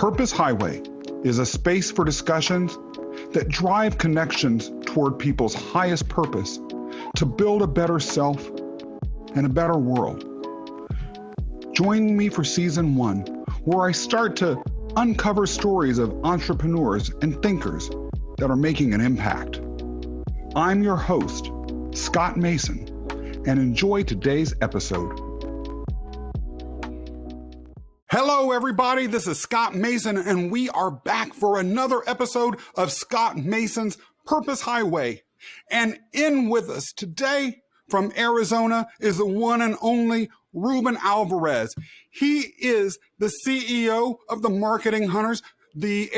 Purpose Highway is a space for discussions that drive connections toward people's highest purpose to build a better self and a better world. Join me for season 1, where I start to uncover stories of entrepreneurs and thinkers that are making an impact. I'm your host, Scott Mason, and enjoy today's episode. Hello, everybody. This is Scott Mason, and we are back for another episode of Scott Mason's Purpose Highway. And in with us today from Arizona is the one and only Ruben Alvarez. He is the CEO of the Marketing Hunters, the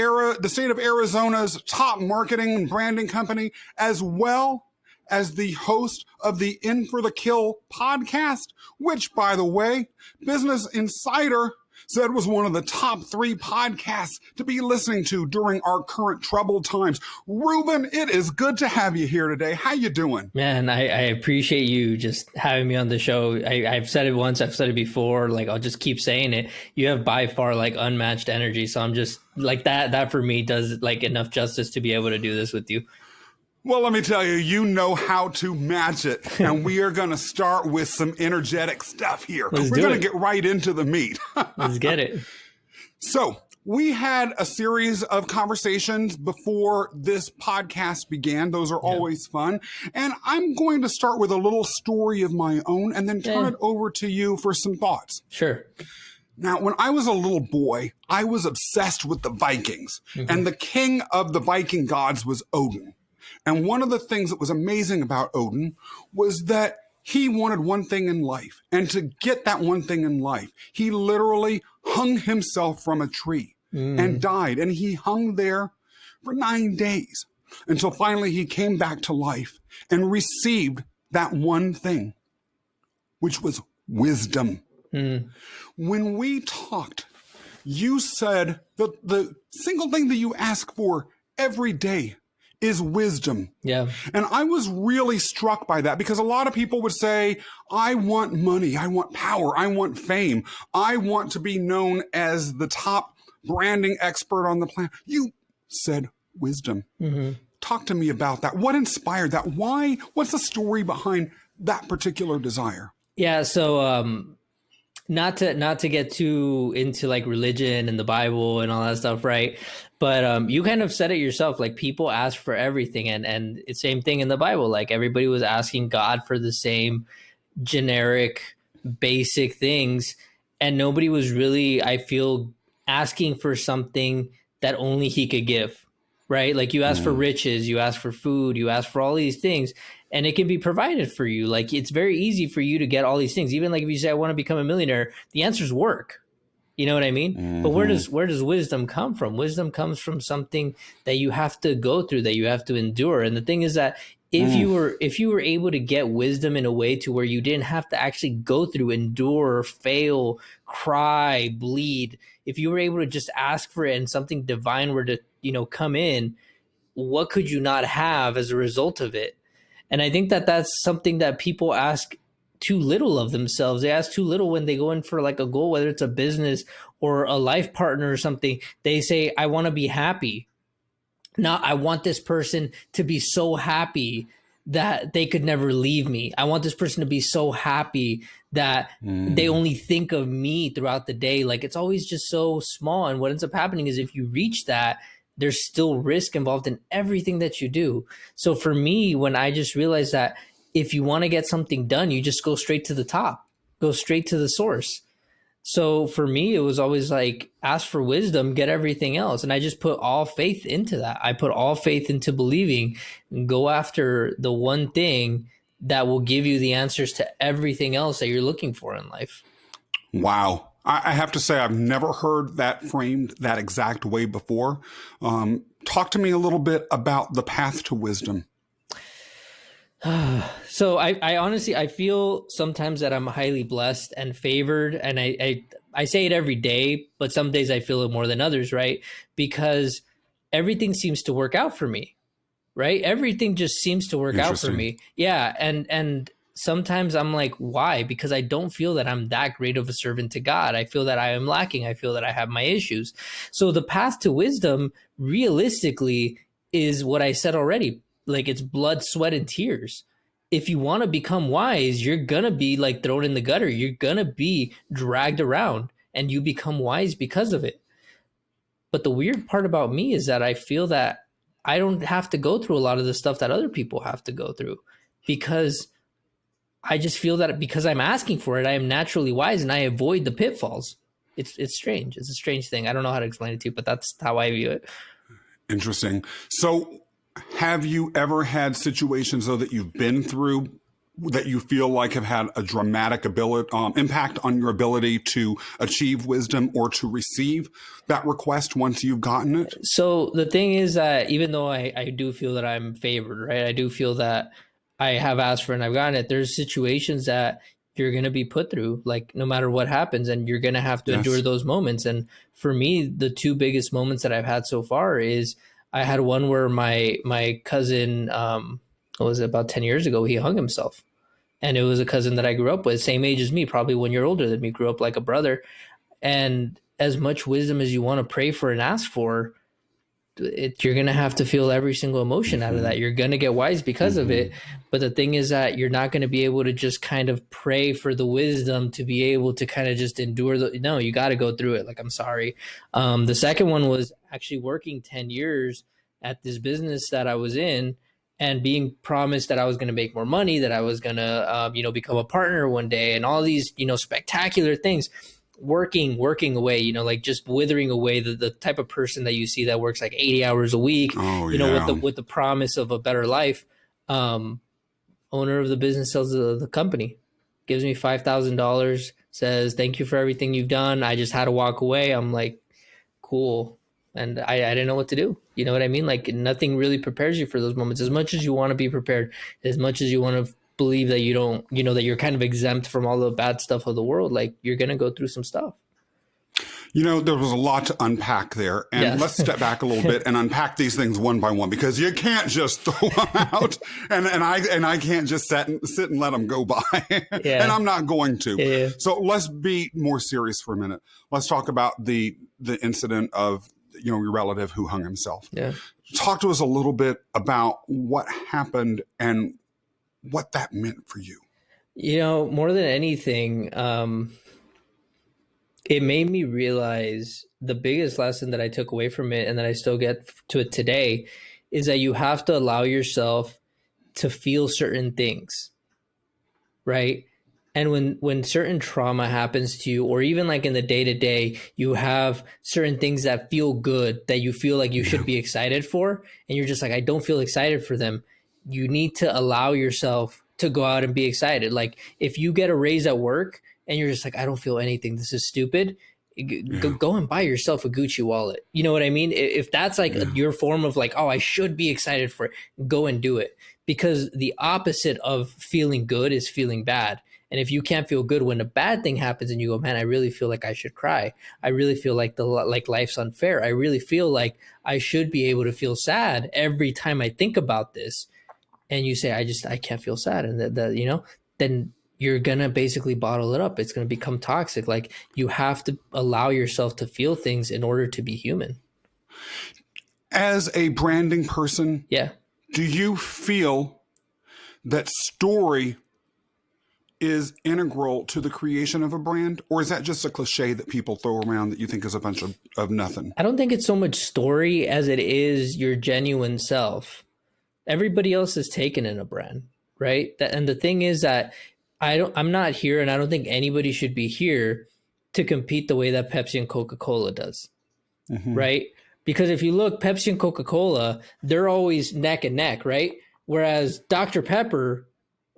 state of Arizona's top marketing and branding company, as well as the host of the In for the Kill podcast, which, by the way, Business Insider said was one of the top 3 podcasts to be listening to during our current troubled times. Ruben, it is good to have you here today. How you doing? Man, I appreciate you just having me on the show. I've said it once, I've said it before, I'll just keep saying it. You have by far unmatched energy. So I'm just that for me does enough justice to be able to do this with you. Well, let me tell you, you know how to match it. And we are going to start with some energetic stuff here. We're going to get right into the meat. Let's get it. So we had a series of conversations before this podcast began. Those are always fun. And I'm going to start with a little story of my own and then turn it over to you for some thoughts. Sure. Now, when I was a little boy, I was obsessed with the Vikings. And the king of the Viking gods was Odin. And one of the things that was amazing about Odin was that he wanted one thing in life. And to get that one thing in life, he literally hung himself from a tree and died. And he hung there for 9 days until finally he came back to life and received that one thing, which was wisdom. When we talked, you said that the single thing that you ask for every day is wisdom. Yeah. And I was really struck by that because a lot of people would say, I want money, I want power, I want fame, I want to be known as the top branding expert on the planet. You said wisdom. Talk to me about that. What inspired that? Why? What's the story behind that particular desire? Yeah. So, not to get too into religion and the Bible and all that stuff, right? But you kind of said it yourself, people ask for everything, and it's the same thing in the Bible. Everybody was asking God for the same generic, basic things, and nobody was really, I feel, asking for something that only he could give, right? You ask for riches, you ask for food, you ask for all these things, and it can be provided for you. It's very easy for you to get all these things. Even if you say, I want to become a millionaire, the answer is work. You know what I mean? But where does wisdom come from? Wisdom comes from something that you have to go through, that you have to endure. And the thing is that if you were able to get wisdom in a way to where you didn't have to actually go through, endure, fail, cry, bleed, if you were able to just ask for it and something divine were to, come in, what could you not have as a result of it? And I think that that's something that people ask too little of themselves. They ask too little when they go in for a goal, whether it's a business or a life partner or something. They say, I want to be happy. Now, I want this person to be so happy that they could never leave me. I want this person to be so happy that they only think of me throughout the day. It's always just so small. And what ends up happening is if you reach that, there's still risk involved in everything that you do. So for me, when I just realized that if you want to get something done, you just go straight to the top, go straight to the source. So for me, it was always ask for wisdom, get everything else. And I just put all faith into that. I put all faith into believing and go after the one thing that will give you the answers to everything else that you're looking for in life. Wow. I have to say, I've never heard that framed that exact way before. Talk to me a little bit about the path to wisdom. So I honestly, I feel sometimes that I'm highly blessed and favored. And I say it every day, but some days I feel it more than others, right? Because everything seems to work out for me, right? Everything just seems to work out for me. Yeah. And sometimes I'm like, why? Because I don't feel that I'm that great of a servant to God. I feel that I am lacking. I feel that I have my issues. So the path to wisdom, realistically, is what I said already. Like, it's blood, sweat, and tears. If you want to become wise, you're going to be like thrown in the gutter. You're going to be dragged around, and you become wise because of it. But the weird part about me is that I feel that I don't have to go through a lot of the stuff that other people have to go through, because I just feel that because I'm asking for it, I am naturally wise and I avoid the pitfalls. It's strange. It's a strange thing. I don't know how to explain it to you, but that's how I view it. Interesting. So have you ever had situations, though, that you've been through that you feel like have had a dramatic impact on your ability to achieve wisdom or to receive that request once you've gotten it? So the thing is that even though I do feel that I'm favored, right? I do feel that I have asked for and I've gotten it. There's situations that you're going to be put through, like no matter what happens, and you're going to have to endure those moments. And for me, the two biggest moments that I've had so far is I had one where my cousin, what was it, about 10 years ago, he hung himself. And it was a cousin that I grew up with, same age as me, probably 1 year older than me, grew up like a brother. And as much wisdom as you want to pray for and ask for, you're going to have to feel every single emotion out of that. You're going to get wise because of it. But the thing is that you're not going to be able to just kind of pray for the wisdom to be able to kind of just endure no, you got to go through it. Like, I'm sorry. The second one was actually working 10 years at this business that I was in, and being promised that I was going to make more money, that I was going to, become a partner one day, and all these, spectacular things. Working away, like just withering away, the type of person that you see that works like 80 hours a week, with the promise of a better life. Owner of the business sells the company, gives me $5,000, says, thank you for everything you've done. I just had to walk away. I'm like, cool. And I didn't know what to do. You know what I mean? Like, nothing really prepares you for those moments. As much as you want to be prepared, as much as you want to believe that you don't, that you're kind of exempt from all the bad stuff of the world, like, you're going to go through some stuff. There was a lot to unpack there. And let's step back a little bit and unpack these things one by one, because you can't just throw them out and I can't just sit and let them go by. And I'm not going to. So let's be more serious for a minute. Let's talk about the incident of, your relative who hung himself. Talk to us a little bit about what happened and what that meant for you. More than anything, it made me realize the biggest lesson that I took away from it, and that I still get to it today, is that you have to allow yourself to feel certain things, right? And when certain trauma happens to you, or even like in the day-to-day, you have certain things that feel good, that you feel like you should be excited for, and you're just like, I don't feel excited for them. You need to allow yourself to go out and be excited. Like, if you get a raise at work and you're just like, I don't feel anything, this is stupid, go and buy yourself a Gucci wallet. You know what I mean? If that's like your form of like, oh, I should be excited for it, go and do it. Because the opposite of feeling good is feeling bad. And if you can't feel good when a bad thing happens and you go, man, I really feel like I should cry. I really feel like life's unfair. I really feel like I should be able to feel sad every time I think about this. And you say, I can't feel sad. And then you're going to basically bottle it up. It's going to become toxic. Like, you have to allow yourself to feel things in order to be human. As a branding person, do you feel that story is integral to the creation of a brand? Or is that just a cliche that people throw around that you think is a bunch of nothing? I don't think it's so much story as it is your genuine self. Everybody else is taken in a brand, right? And the thing is that I'm not here, and I don't think anybody should be here to compete the way that Pepsi and Coca-Cola does, right? Because if you look, Pepsi and Coca-Cola, they're always neck and neck, right? Whereas Dr. Pepper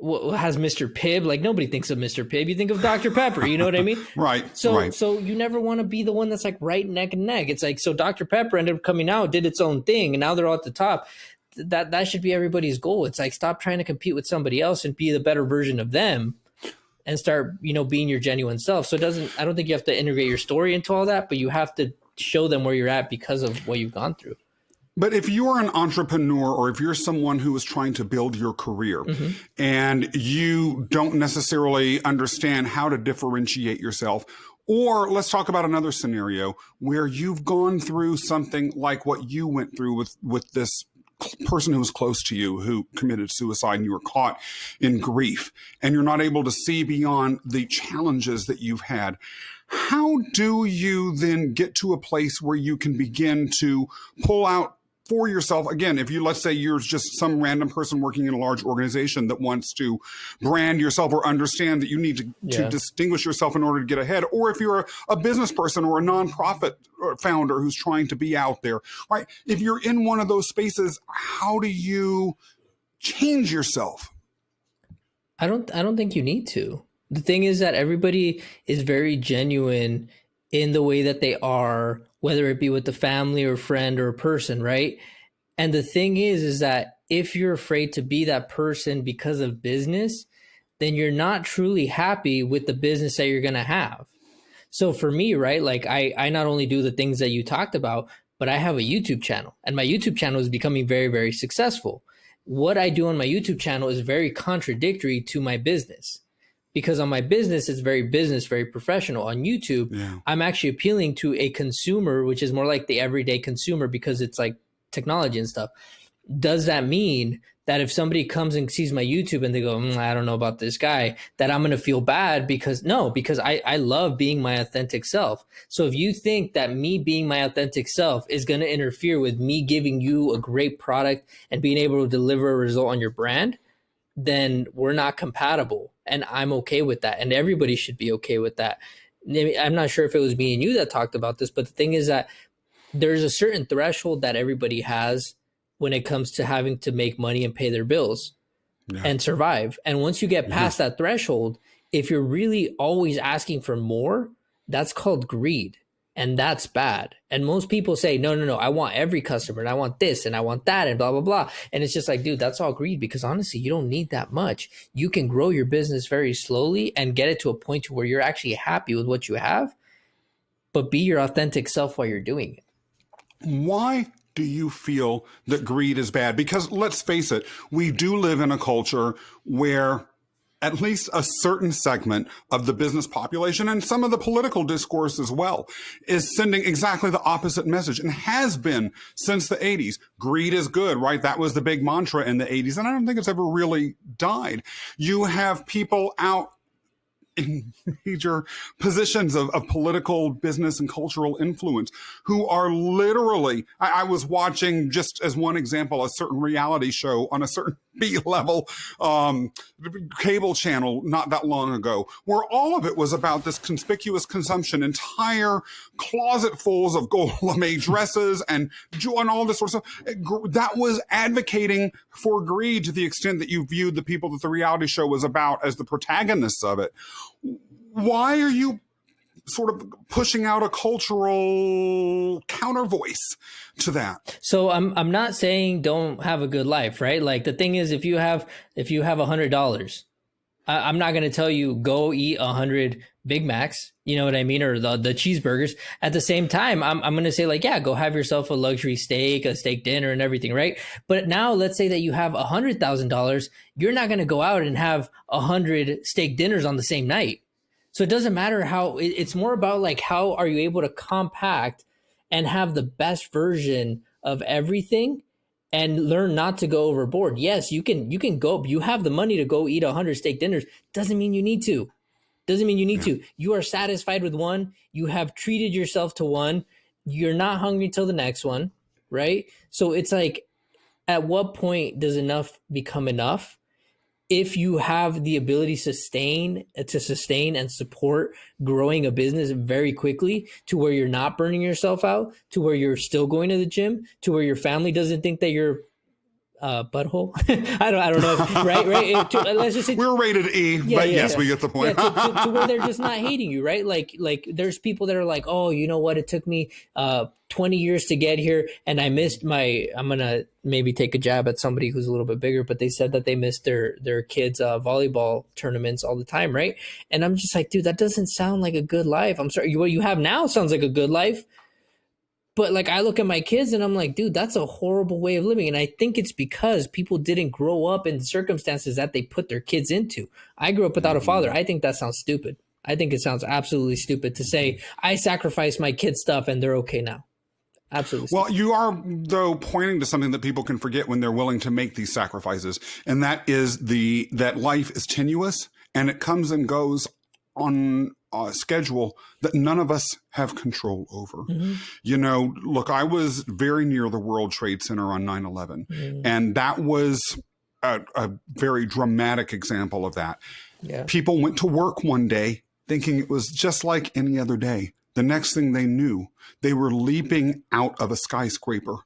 has Mr. Pibb. Like, nobody thinks of Mr. Pibb. You think of Dr. Pepper. You know what I mean? Right. So you never want to be the one that's like right neck and neck. It's like, so Dr. Pepper ended up coming out, did its own thing, and now they're all at the top. That should be everybody's goal. It's like, stop trying to compete with somebody else and be the better version of them, and start, being your genuine self. So I don't think you have to integrate your story into all that, but you have to show them where you're at because of what you've gone through. But if you're an entrepreneur or if you're someone who is trying to build your career and you don't necessarily understand how to differentiate yourself, or let's talk about another scenario where you've gone through something like what you went through with this person who was close to you who committed suicide and you were caught in grief and you're not able to see beyond the challenges that you've had. How do you then get to a place where you can begin to pull out for yourself? Again, if let's say you're just some random person working in a large organization that wants to brand yourself or understand that you need to distinguish yourself in order to get ahead, or if you're a business person or a nonprofit founder who's trying to be out there, right? If you're in one of those spaces, how do you change yourself? I don't think you need to. The thing is that everybody is very genuine in the way that they are, whether it be with the family or friend or a person, right? And the thing is that if you're afraid to be that person because of business, then you're not truly happy with the business that you're going to have. So for me, right, like I not only do the things that you talked about, but I have a YouTube channel, and my YouTube channel is becoming very, very successful. What I do on my YouTube channel is very contradictory to my business. Because on my business, it's very business, very professional. On YouTube, I'm actually appealing to a consumer, which is more like the everyday consumer because it's like technology and stuff. Does that mean that if somebody comes and sees my YouTube and they go, I don't know about this guy, that I'm going to feel bad? Because I love being my authentic self. So if you think that me being my authentic self is going to interfere with me giving you a great product and being able to deliver a result on your brand, then we're not compatible. And I'm okay with that. And everybody should be okay with that. I'm not sure if it was me and you that talked about this, but the thing is that there's a certain threshold that everybody has when it comes to having to make money and pay their bills and survive. And once you get past that threshold, if you're really always asking for more, that's called greed. And that's bad. And most people say, no, I want every customer and I want this and I want that and blah, blah, blah. And it's just like, dude, that's all greed, because honestly, you don't need that much. You can grow your business very slowly and get it to a point to where you're actually happy with what you have, but be your authentic self while you're doing it. Why do you feel that greed is bad? Because let's face it, we do live in a culture where at least a certain segment of the business population and some of the political discourse as well is sending exactly the opposite message, and has been since the 80s. Greed is good, right? That was the big mantra in the 80s. And I don't think it's ever really died. You have people out in major positions of political, business, and cultural influence who are literally, I was watching, just as one example, a certain reality show on a certain B-level cable channel not that long ago, where all of it was about this conspicuous consumption, entire closetfuls of gold lame dresses and all this sort of stuff. That was advocating for greed to the extent that you viewed the people that the reality show was about as the protagonists of it. Why are you sort of pushing out a cultural counter voice to that? So I'm not saying don't have a good life, right? Like the thing is, if you have $100, I'm not going to tell you go eat 100 Big Macs, you know what I mean, or the cheeseburgers. At the same time, I'm going to say like, yeah, go have yourself a luxury steak, a steak dinner, and everything, right? But now let's say that you have $100,000, you're not going to go out and have 100 steak dinners on the same night. So it doesn't matter how. It's more about like how are you able to compact and have the best version of everything and learn not to go overboard. Yes, you can go, you have the money to go eat 100 steak dinners. Doesn't mean you need to. You are satisfied with one. You have treated yourself to one. You're not hungry till the next one, right? So it's like, at what point does enough become enough? If you have the ability to sustain and support growing a business very quickly to where you're not burning yourself out, to where you're still going to the gym, to where your family doesn't think that you're butthole. I don't know. Right. Let's just say we're rated E, but yes, we get the point. To where they're just not hating you, right? Like there's people that are like, oh, you know what? It took me 20 years to get here, and I missed I'm gonna maybe take a jab at somebody who's a little bit bigger, but they said that they missed their kids' volleyball tournaments all the time, right? And I'm just like, dude, that doesn't sound like a good life. I'm sorry, what you have now sounds like a good life. But like I look at my kids and I'm like, dude, that's a horrible way of living. And I think it's because people didn't grow up in the circumstances that they put their kids into. I grew up without a father. I think that sounds stupid. I think it sounds absolutely stupid to say I sacrificed my kids' stuff and they're okay now. Absolutely stupid. Well, you are, though, pointing to something that people can forget when they're willing to make these sacrifices, and that is that life is tenuous and it comes and goes on a schedule that none of us have control over. You know, look, I was very near the World Trade Center on 9/11, and that was a very dramatic example of that. Yeah. People went to work one day thinking it was just like any other day. The next thing they knew, they were leaping out of a skyscraper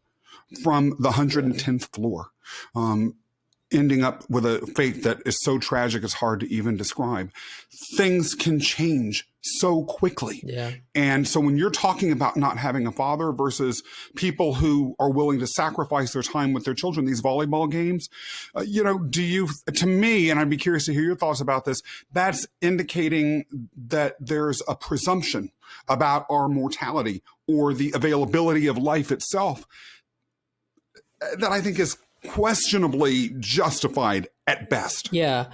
from the 110th floor, ending up with a fate that is so tragic it's hard to even describe. Things can change so quickly. Yeah. And so when you're talking about not having a father versus people who are willing to sacrifice their time with their children, these volleyball games, you know, to me, and I'd be curious to hear your thoughts about this, that's indicating that there's a presumption about our mortality or the availability of life itself that I think is questionably justified at best. Yeah.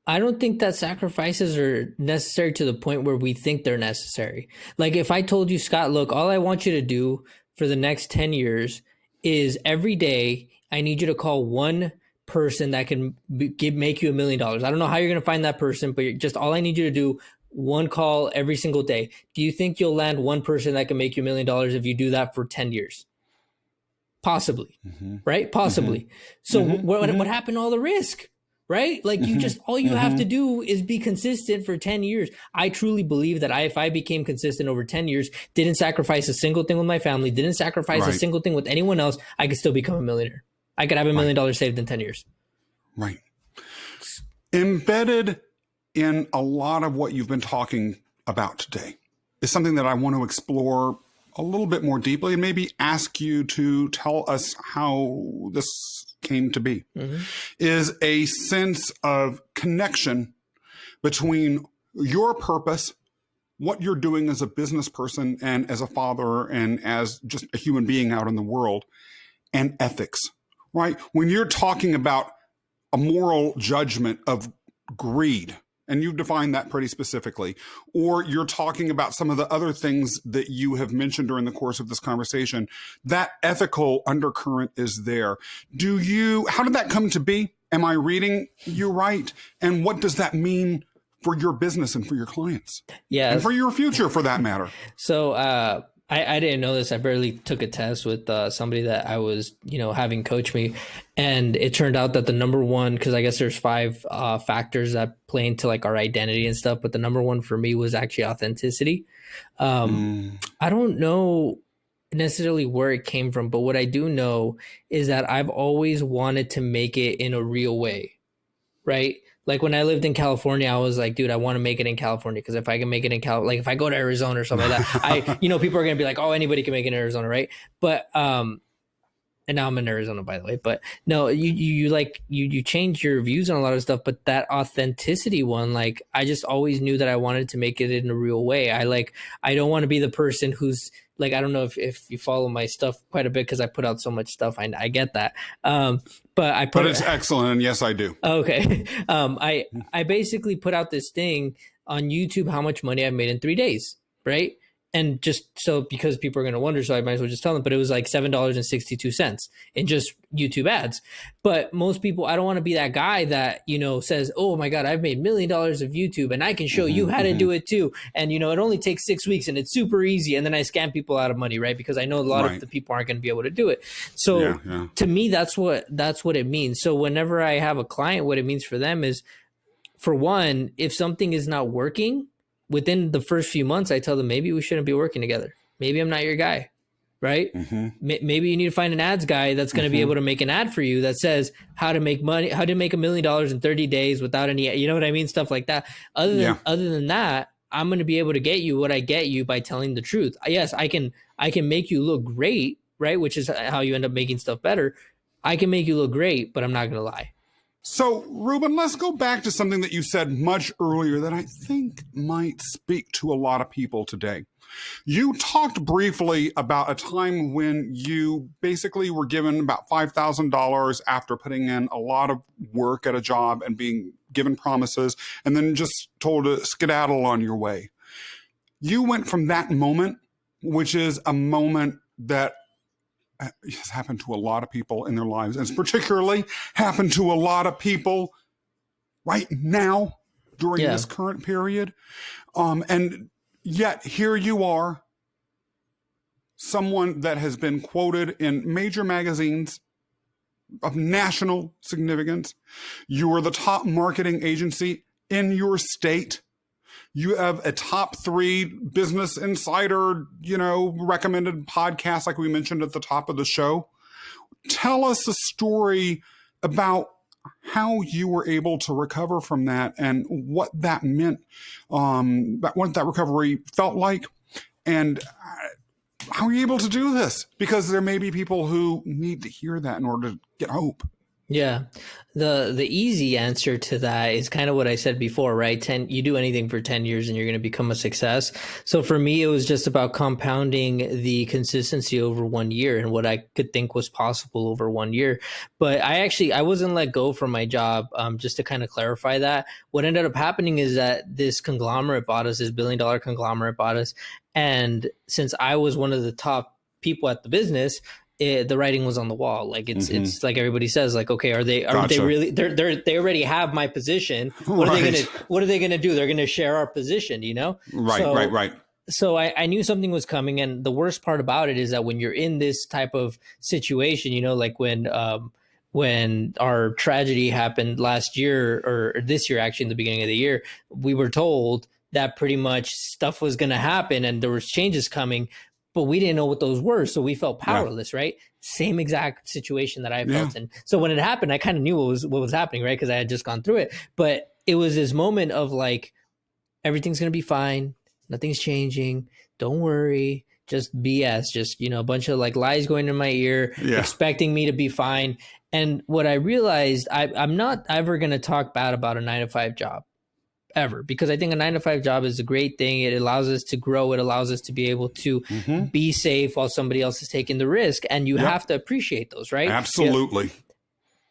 I don't think that sacrifices are necessary to the point where we think they're necessary. Like if I told you, Scott, look, all I want you to do for the next 10 years is every day, I need you to call one person that can make you $1 million. I don't know how you're going to find that person, but just all I need you to do, one call every single day. Do you think you'll land one person that can make you $1 million if you do that for 10 years? Possibly, right? Possibly. So what happened to all the risk? Right? Like you just, all you have to do is be consistent for 10 years. I truly believe that if I became consistent over 10 years, didn't sacrifice a single thing with my family, didn't sacrifice a single thing with anyone else, I could still become a millionaire. I could have $1 million saved in 10 years. Right. Embedded in a lot of what you've been talking about today is something that I want to explore a little bit more deeply and maybe ask you to tell us how this came to be, is a sense of connection between your purpose, what you're doing as a business person and as a father and as just a human being out in the world, and ethics, right? When you're talking about a moral judgment of greed, and you've defined that pretty specifically, or you're talking about some of the other things that you have mentioned during the course of this conversation, that ethical undercurrent is there. How did that come to be? Am I reading you right? And what does that mean for your business and for your clients? Yeah. And for your future, for that matter. So, I didn't know this. I barely took a test with somebody that I was, having coach me. And it turned out that the number one, because I guess there's 5 factors that play into like our identity and stuff. But the number one for me was actually authenticity. I don't know necessarily where it came from, but what I do know is that I've always wanted to make it in a real way, right? Like when I lived in California, I was like, dude, I want to make it in California because if I can make it in like if I go to Arizona or something like that, people are gonna be like, oh, anybody can make it in Arizona, right? But and now I'm in Arizona, by the way. But no, you change your views on a lot of stuff, but that authenticity one, like I just always knew that I wanted to make it in a real way. I don't want to be the person who's like, I don't know if you follow my stuff quite a bit because I put out so much stuff. I get that. But it's excellent. And yes, I do. Okay. I basically put out this thing on YouTube, how much money I made in 3 days. Right. And just so because people are going to wonder, so I might as well just tell them, but it was like $7.62 in just YouTube ads. But most people, I don't want to be that guy that, says, oh my God, I've made $1 million of YouTube and I can show you how to do it too. And, it only takes 6 weeks and it's super easy. And then I scam people out of money, right? Because I know a lot of the people aren't going to be able to do it. So to me, that's what it means. So whenever I have a client, what it means for them is, for one, if something is not working, within the first few months, I tell them, maybe we shouldn't be working together. Maybe I'm not your guy, right? Maybe you need to find an ads guy that's going to be able to make an ad for you that says how to make money, how to make $1 million in 30 days without any, you know what I mean? Stuff like that. Other than that, I'm going to be able to get you what I get you by telling the truth. Yes, I can make you look great, right? Which is how you end up making stuff better. I can make you look great, but I'm not going to lie. So, Ruben, let's go back to something that you said much earlier that I think might speak to a lot of people today. You talked briefly about a time when you basically were given about $5,000 after putting in a lot of work at a job and being given promises, and then just told to skedaddle on your way. You went from that moment, which is a moment that has happened to a lot of people in their lives, and it's particularly happened to a lot of people right now during this current period. And yet here you are, someone that has been quoted in major magazines of national significance. You are the top marketing agency in your state. You have a top 3 Business Insider, recommended podcast, like we mentioned at the top of the show. Tell us a story about how you were able to recover from that and what that meant, what that recovery felt like, and how are you able to do this? Because there may be people who need to hear that in order to get hope. Yeah. The easy answer to that is kind of what I said before, right? You do anything for 10 years and you're going to become a success. So for me, it was just about compounding the consistency over 1 year and what I could think was possible over 1 year. But I wasn't let go from my job. Just to kind of clarify that, what ended up happening is that this conglomerate bought us, this $1 billion conglomerate bought us. And since I was one of the top people at the business, the writing was on the wall. Like it's like everybody says, like, okay, are they really, they already have my position. What are they going to do? They're going to share our position, Right. So I knew something was coming. And the worst part about it is that when you're in this type of situation, like when our tragedy happened last year or this year, actually in the beginning of the year, we were told that pretty much stuff was going to happen and there was changes coming, but we didn't know what those were. So we felt powerless, right? Same exact situation that I felt in. So when it happened, I kind of knew what was happening, right? Because I had just gone through it. But it was this moment of like, everything's going to be fine. Nothing's changing. Don't worry. Just BS. Just, a bunch of like lies going in my ear, expecting me to be fine. And what I realized, I'm not ever going to talk bad about a 9-to-5 job. Ever, because I think a 9-to-5 job is a great thing. It allows us to grow. It allows us to be able to be safe while somebody else is taking the risk. And you have to appreciate those, right? Absolutely.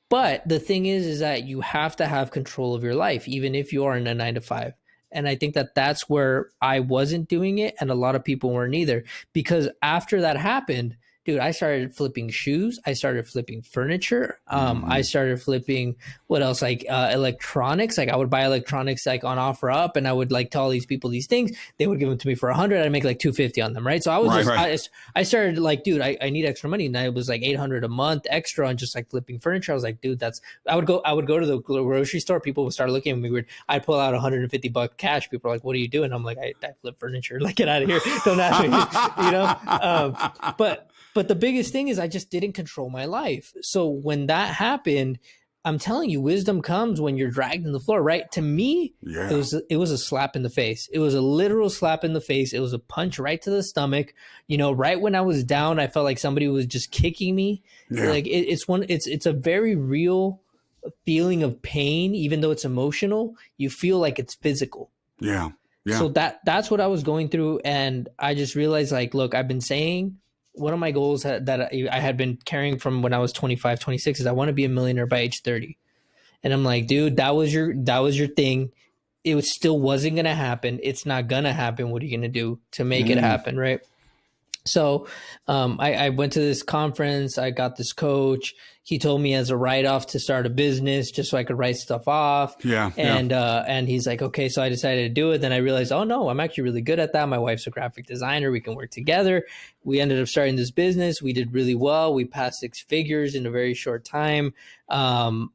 But the thing is that you have to have control of your life, even if you are in a 9-to-5. And I think that that's where I wasn't doing it. And a lot of people weren't either, because after that happened, dude, I started flipping shoes. I started flipping furniture. I started flipping what else? Like electronics. Like I would buy electronics like on OfferUp, and I would like tell these people these things. They would give them to me for $100. I'd make like $250 on them, right? So I was I started like, dude, I need extra money, and it was like $800 a month extra on just like flipping furniture. I was like, dude, I would go to the grocery store. People would start looking at me weird. I'd pull out $150 cash. People are like, what are you doing? I'm like, I flip furniture. Like, get out of here. Don't ask me. But the biggest thing is I just didn't control my life. So when that happened, I'm telling you, wisdom comes when you're dragged in the floor, right? To me, it was a slap in the face. It was a literal slap in the face. It was a punch right to the stomach. Right when I was down, I felt like somebody was just kicking me. Yeah. Like it's a very real feeling of pain, even though it's emotional. You feel like it's physical. Yeah. Yeah. So that's what I was going through. And I just realized, like, look, I've been saying, one of my goals that I had been carrying from when I was 25, 26 is I want to be a millionaire by age 30. And I'm like, dude, that was your thing. It still wasn't going to happen. It's not going to happen. What are you going to do to make it happen? Right. So I went to this conference. I got this coach. He told me as a write-off to start a business just so I could write stuff off. And he's like, okay, so I decided to do it. Then I realized, oh no, I'm actually really good at that. My wife's a graphic designer. We can work together. We ended up starting this business. We did really well. We passed 6 figures in a very short time. Same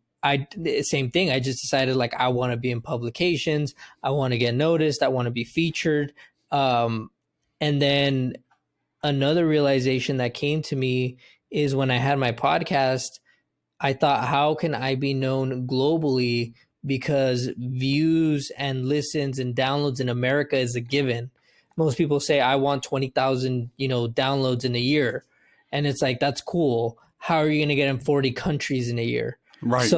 thing. I just decided, like, I want to be in publications. I want to get noticed. I want to be featured. And then another realization that came to me is when I had my podcast, I thought, how can I be known globally? Because views and listens and downloads in America is a given. Most people say, I want 20,000, downloads in a year. And it's like, that's cool. How are you going to get in 40 countries in a year? Right.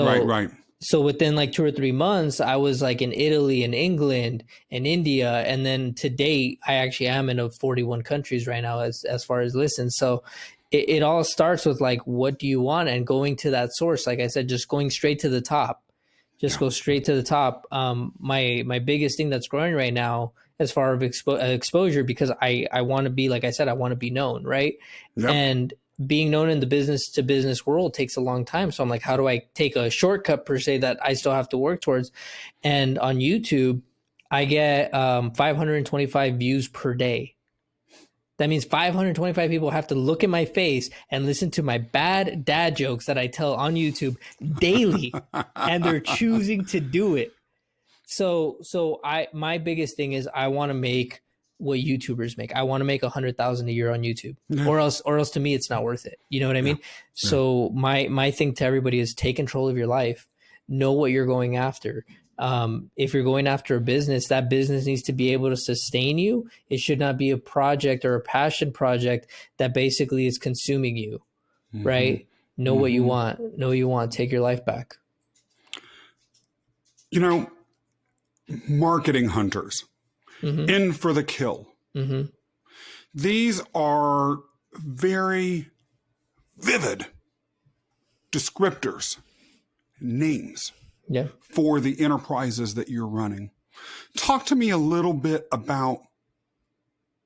So within like 2 or 3 months, I was like in Italy and England and India. And then to date, I actually am in 41 countries right now as far as listens. So it all starts with like, what do you want? And going to that source, like I said, just going straight to the top, just Yeah. go straight to the top. My biggest thing that's growing right now as far as exposure, because I want to be, like I said, I want to be known. Right. Yep. And being known in the business to business world takes a long time. So I'm like, how do I take a shortcut per se that I still have to work towards? And on YouTube, I get 525 views per day. That means 525 people have to look at my face and listen to my bad dad jokes that I tell on YouTube daily, and they're choosing to do it. So my biggest thing is I want to make what YouTubers make. I want to make 100,000 a year on YouTube, Yeah. or else to me it's not worth it. You know what I mean? So my thing to everybody is take control of your life. Know what you're going after. If you're going after a business, that business needs to be able to sustain you. It should not be a project or a passion project that basically is consuming you. Right? Know what you want. Know what you want. Take your life back. You know, marketing hunters, in for the kill. These are very vivid descriptors, names for the enterprises that you're running. Talk to me a little bit about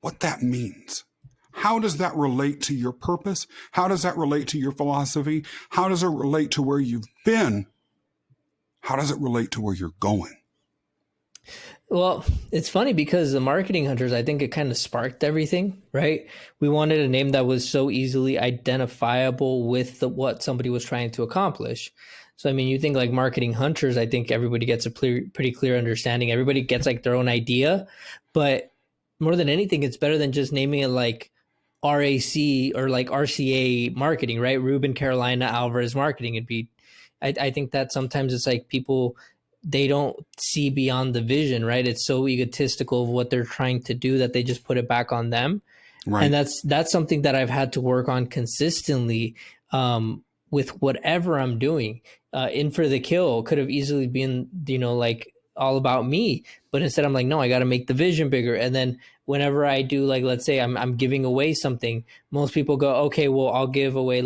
what that means. How does that relate to your purpose? How does that relate to your philosophy? How does it relate to where you've been? How does it relate to where you're going? Well, it's funny because the marketing hunters, I think it kind of sparked everything, right? We wanted a name that was so easily identifiable with what somebody was trying to accomplish. So, I mean, you think like marketing hunters, I think everybody gets a pretty clear understanding. Everybody gets like their own idea, but more than anything, it's better than just naming it like RAC or like RCA marketing, right? Ruben Carolina Alvarez marketing. I think that sometimes it's like people, they don't see beyond the vision, right? It's so egotistical of what they're trying to do that they just put it back on them. Right. And that's something that I've had to work on consistently with whatever I'm doing. In for the kill could have easily been, like all about me, but instead I'm like, no, I got to make the vision bigger. And then whenever I do, like, let's say I'm giving away something, most people go, okay, well, I'll give away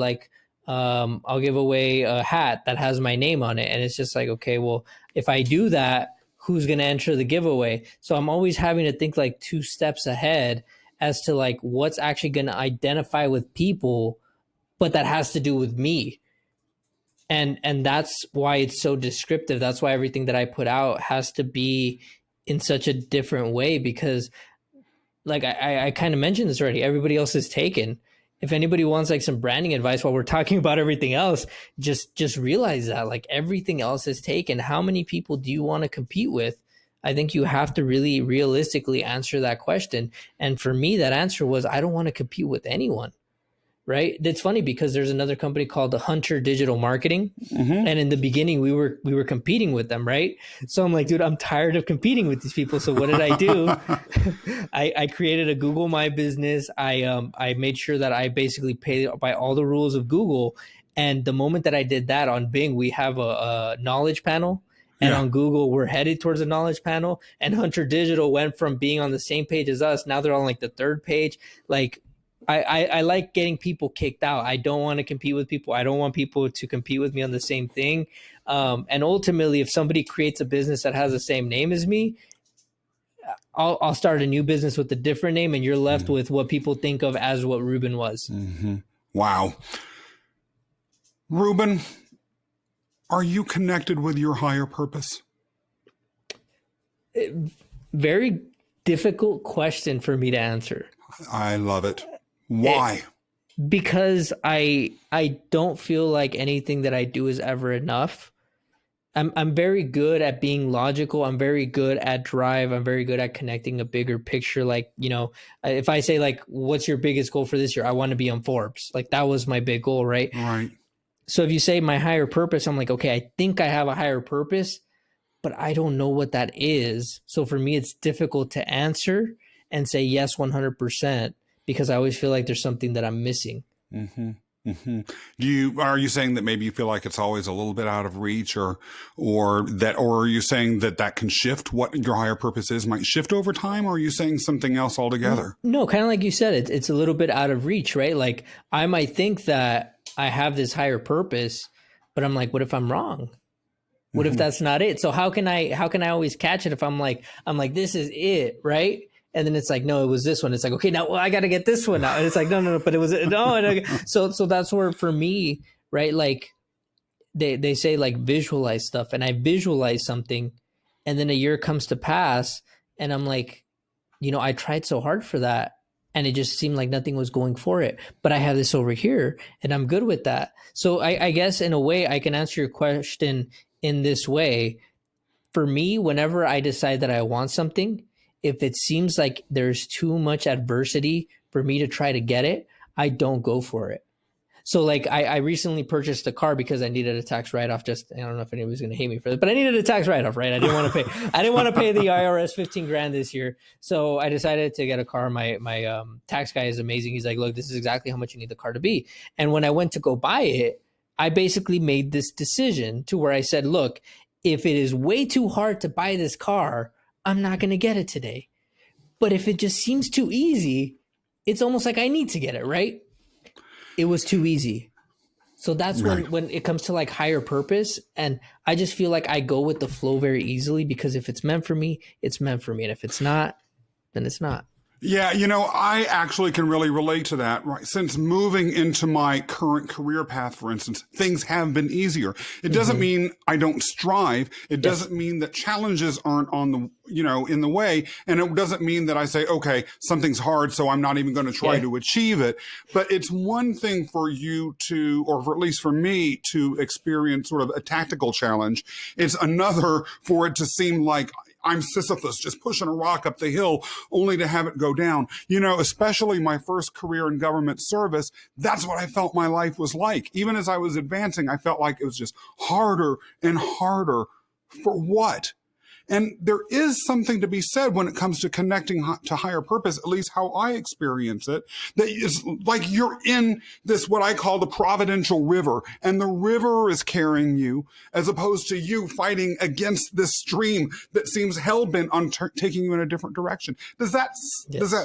a hat that has my name on it. And it's just like, okay, well, if I do that, who's going to enter the giveaway? So I'm always having to think like 2 steps ahead as to like what's actually going to identify with people, but that has to do with me. And that's why it's so descriptive. That's why everything that I put out has to be in such a different way, because like I kind of mentioned this already, everybody else is taken. If anybody wants like some branding advice while we're talking about everything else, just realize that like everything else is taken. How many people do you want to compete with? I think you have to really realistically answer that question. And for me, that answer was, I don't want to compete with anyone. Right. That's funny because there's another company called the Hunter Digital Marketing. And in the beginning we were competing with them. Right. So I'm like, dude, I'm tired of competing with these people. So what did I do? I created a Google My Business. I made sure that I basically pay by all the rules of Google. And the moment that I did that, on Bing, we have a knowledge panel. And on Google, we're headed towards a knowledge panel. And Hunter Digital went from being on the same page as us. Now they're on like the 3rd page. Like, I like getting people kicked out. I don't want to compete with people. I don't want people to compete with me on the same thing. And ultimately, if somebody creates a business that has the same name as me, I'll start a new business with a different name, and you're left with what people think of as what Ruben was. Wow. Ruben, are you connected with your higher purpose? Very difficult question for me to answer. I love it. Why? Because I don't feel like anything that I do is ever enough. I'm very good at being logical. I'm very good at drive. I'm very good at connecting a bigger picture. Like, if I say like, what's your biggest goal for this year? I want to be on Forbes. Like that was my big goal, right? Right. So if you say my higher purpose, I'm like, okay, I think I have a higher purpose, but I don't know what that is. So for me, it's difficult to answer and say yes 100%. Because I always feel like there's something that I'm missing. hmm Are you saying that maybe you feel like it's always a little bit out of reach, or are you saying that that can shift? What your higher purpose is might shift over time, or are you saying something else altogether? No, kind of like you said, it's a little bit out of reach, right? Like I might think that I have this higher purpose, but I'm like, what if I'm wrong? What if that's not it? So how can I always catch it if I'm like, this is it, right? And then it's like, no, it was this one. It's like, okay, now I got to get this one out. And it's like, no, but it was no. So that's where for me, right? Like they say like visualize stuff, and I visualize something, and then a year comes to pass, and I'm like, I tried so hard for that, and it just seemed like nothing was going for it. But I have this over here, and I'm good with that. So I guess in a way, I can answer your question in this way. For me, whenever I decide that I want something, if it seems like there's too much adversity for me to try to get it, I don't go for it. So like I recently purchased a car because I needed a tax write-off. Just, I don't know if anybody's going to hate me for that, but I needed a tax write-off, right? I didn't want to pay the IRS 15 grand this year. So I decided to get a car. My tax guy is amazing. He's like, look, this is exactly how much you need the car to be. And when I went to go buy it, I basically made this decision to where I said, look, if it is way too hard to buy this car, I'm not going to get it today. But if it just seems too easy, it's almost like I need to get it, right? It was too easy. So that's Right. when it comes to like higher purpose. And I just feel like I go with the flow very easily, because if it's meant for me, it's meant for me. And if it's not, then it's not. Yeah, I actually can really relate to that, right? Since moving into my current career path, for instance, things have been easier. It doesn't mean I don't strive. It doesn't mean that challenges aren't on the, in the way. And it doesn't mean that I say, okay, something's hard, so I'm not even going to try to achieve it. But it's one thing for you to, or for, at least for me, to experience sort of a tactical challenge. It's another for it to seem like I'm Sisyphus just pushing a rock up the hill only to have it go down. Especially my first career in government service, that's what I felt my life was like. Even as I was advancing, I felt like it was just harder and harder. For what? And there is something to be said when it comes to connecting to higher purpose, at least how I experience it, that is like you're in this, what I call the providential river, and the river is carrying you as opposed to you fighting against this stream that seems hell-bent on taking you in a different direction. Is that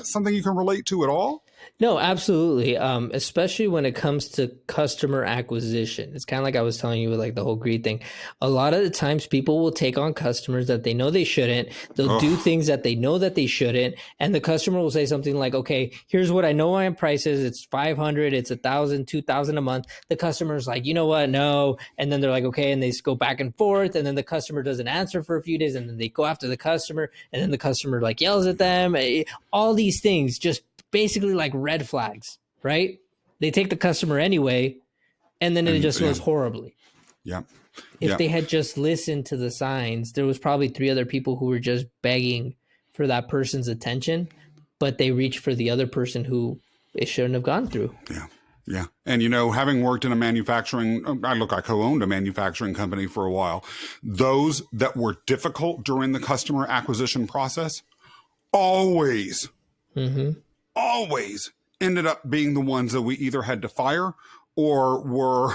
something you can relate to at all? No, absolutely. Especially when it comes to customer acquisition. It's kind of like I was telling you with like the whole greed thing. A lot of the times people will take on customers that they know they shouldn't. They'll do things that they know that they shouldn't. And the customer will say something like, okay, here's what I know my price is. It's 500, it's 1,000, 2,000 a month. The customer's like, you know what? No. And then they're like, okay. And they go back and forth. And then the customer doesn't answer for a few days. And then they go after the customer. And then the customer like yells at them. All these things just basically like red flags, right? They take the customer anyway, and then it just goes horribly. Yeah. If they had just listened to the signs, there was probably 3 other people who were just begging for that person's attention, but they reached for the other person who it shouldn't have gone through. Yeah. Yeah. And, having worked in a I co-owned a manufacturing company for a while. Those that were difficult during the customer acquisition process always ended up being the ones that we either had to fire or were,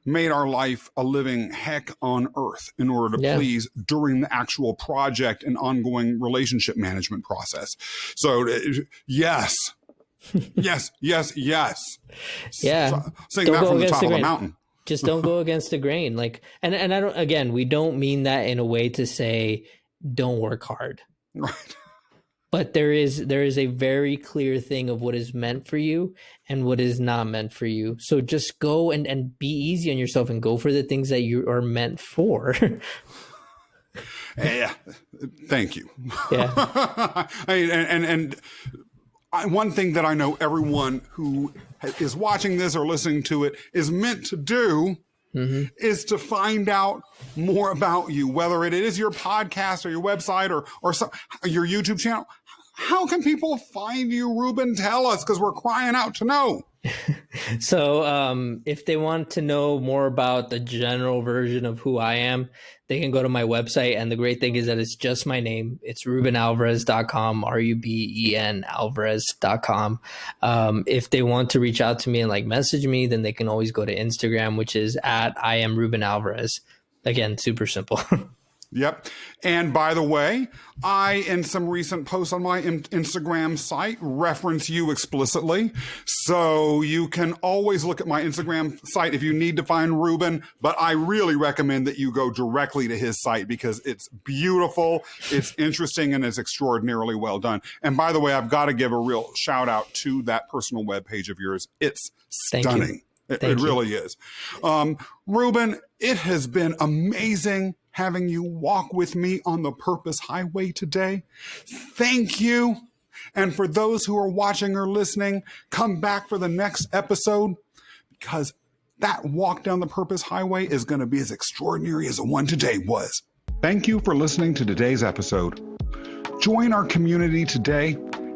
made our life a living heck on earth in order to please during the actual project and ongoing relationship management process. So yes. Yes. Yeah. Saying that from the top of the mountain. Just don't go against the grain. Like, and I don't, again, we don't mean that in a way to say, don't work hard. Right. But there is a very clear thing of what is meant for you and what is not meant for you. So just go and be easy on yourself and go for the things that you are meant for. Yeah. Thank you. Yeah. One thing that I know everyone who is watching this or listening to it is meant to do is to find out more about you, whether it is your podcast or your website or your YouTube channel. How can people find you, Ruben? Tell us, because we're crying out to know. So, if they want to know more about the general version of who I am, they can go to my website. And the great thing is that it's just my name. It's rubenalvarez.com, RUBEN Alvarez.com. If they want to reach out to me and like message me, then they can always go to Instagram, which is at I am Ruben Alvarez. Again, super simple. Yep. And by the way, I, in some recent posts on my Instagram site, reference you explicitly. So you can always look at my Instagram site if you need to find Ruben. But I really recommend that you go directly to his site because it's beautiful, it's interesting, and it's extraordinarily well done. And by the way, I've got to give a real shout out to that personal webpage of yours. It's stunning. It really is. Ruben, it has been amazing having you walk with me on the Purpose Highway today. Thank you. And for those who are watching or listening, come back for the next episode because that walk down the Purpose Highway is going to be as extraordinary as the one today was. Thank you for listening to today's episode. Join our community today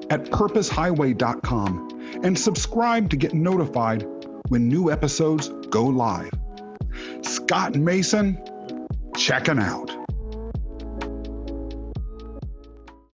at purposehighway.com and subscribe to get notified when new episodes go live. Scott Mason, checking out.